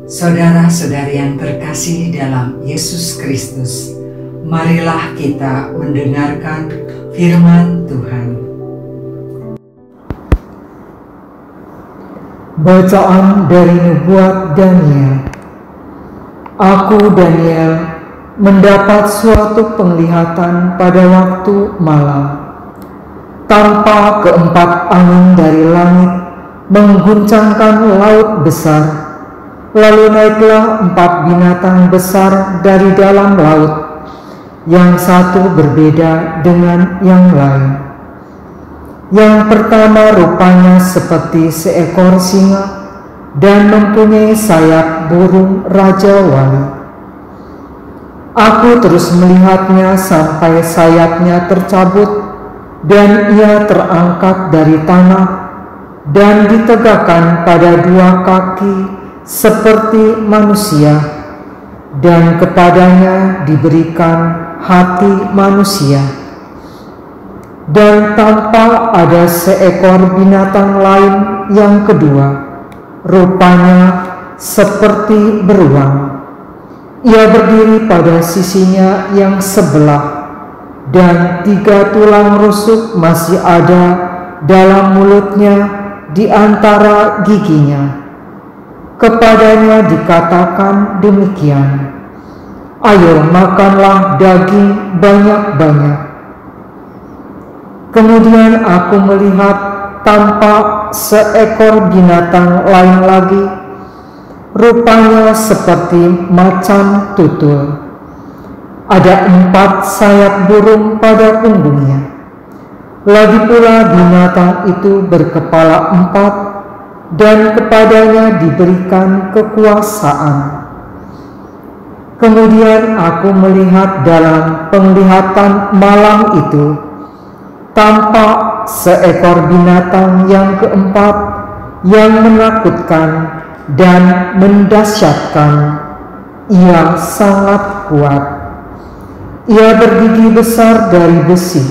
Saudara-saudari yang terkasih dalam Yesus Kristus, marilah kita mendengarkan firman Tuhan. Bacaan dari Nubuat Daniel. Aku, Daniel, mendapat suatu penglihatan pada waktu malam. Tanpa keempat angin dari langit mengguncangkan laut besar. Lalu naiklah 4 binatang besar dari dalam laut, yang satu berbeda dengan yang lain. Yang pertama rupanya seperti seekor singa dan mempunyai sayap burung Raja Wali. Aku terus melihatnya sampai sayapnya tercabut dan ia terangkat dari tanah dan ditegakkan pada 2 kaki seperti manusia, dan kepadanya diberikan hati manusia. Dan tanpa ada seekor binatang lain yang kedua, rupanya seperti beruang. Ia berdiri pada sisinya yang sebelah, dan 3 tulang rusuk masih ada dalam mulutnya di antara giginya. Kepadanya dikatakan demikian, "Ayo makanlah daging banyak-banyak." Kemudian aku melihat tampak seekor binatang lain lagi, rupanya seperti macan tutul. Ada 4 sayap burung pada punggungnya. Lagi pula binatang itu berkepala 4, dan kepadanya diberikan kekuasaan. Kemudian aku melihat dalam penglihatan malam itu, tampak seekor binatang yang keempat yang menakutkan dan mendahsyatkan. Ia sangat kuat. Ia bergigi besar dari besi.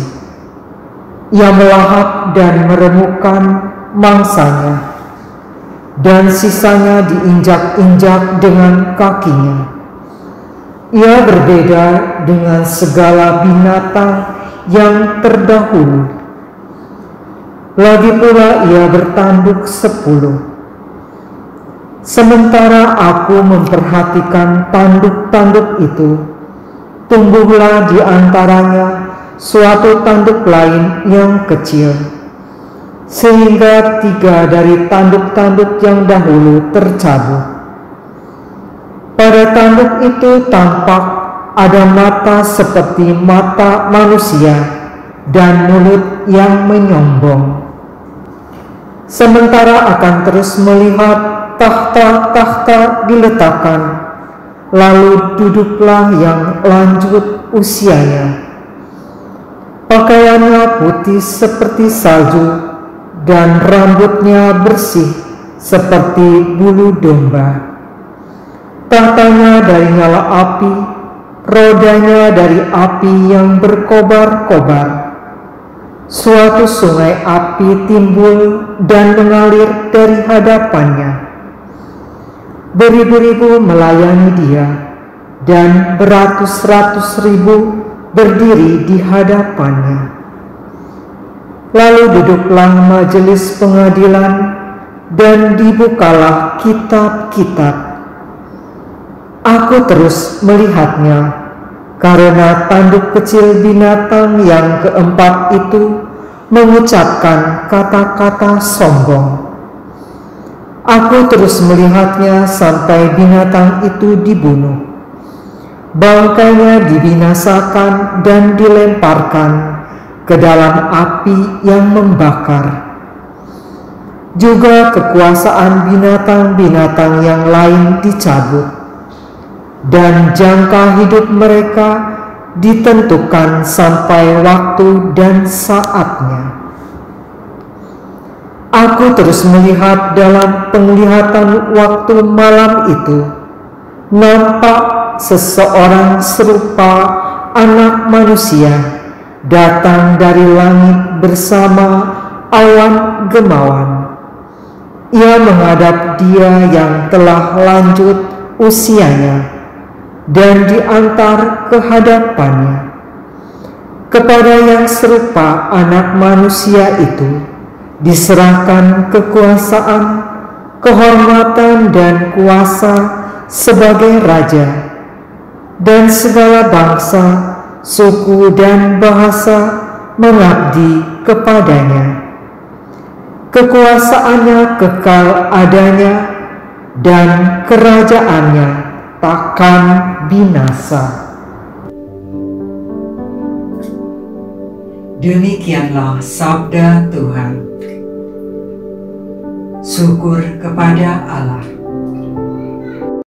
Ia melahap dan meremukkan mangsanya, dan sisanya diinjak-injak dengan kakinya. Ia berbeda dengan segala binatang yang terdahulu. Lagi pula ia bertanduk 10. Sementara aku memperhatikan tanduk-tanduk itu, tumbuhlah di antaranya suatu tanduk lain yang kecil, sehingga 3 dari tanduk-tanduk yang dahulu tercabut. Pada tanduk itu tampak ada mata seperti mata manusia dan mulut yang menyombong. Sementara akan terus melihat tahta-tahta diletakkan, lalu duduklah yang lanjut usianya. Pakaiannya putih seperti salju, dan rambutnya bersih seperti bulu domba. Tahtanya dari nyala api, rodanya dari api yang berkobar-kobar. Suatu sungai api timbul dan mengalir dari hadapannya. Beribu-ribu melayani dia, dan beratus-ratus ribu berdiri di hadapannya. Lalu duduklah majelis pengadilan, dan dibukalah kitab-kitab. Aku terus melihatnya, karena tanduk kecil binatang yang keempat itu mengucapkan kata-kata sombong. Aku terus melihatnya sampai binatang itu dibunuh. Bangkainya dibinasakan dan dilemparkan ke dalam api yang membakar. Juga kekuasaan binatang-binatang yang lain dicabut, dan jangka hidup mereka ditentukan sampai waktu dan saatnya. Aku terus melihat dalam penglihatan waktu malam itu, nampak seseorang serupa anak manusia datang dari langit bersama awan gemawan. Ia menghadap Dia yang telah lanjut usianya dan diantar ke hadapannya. Kepada yang serupa Anak Manusia itu diserahkan kekuasaan, kehormatan dan kuasa sebagai Raja, dan segala bangsa, suku dan bahasa mengabdi kepadanya. Kekuasaannya kekal adanya, dan kerajaannya takkan binasa. Demikianlah sabda Tuhan. Syukur kepada Allah.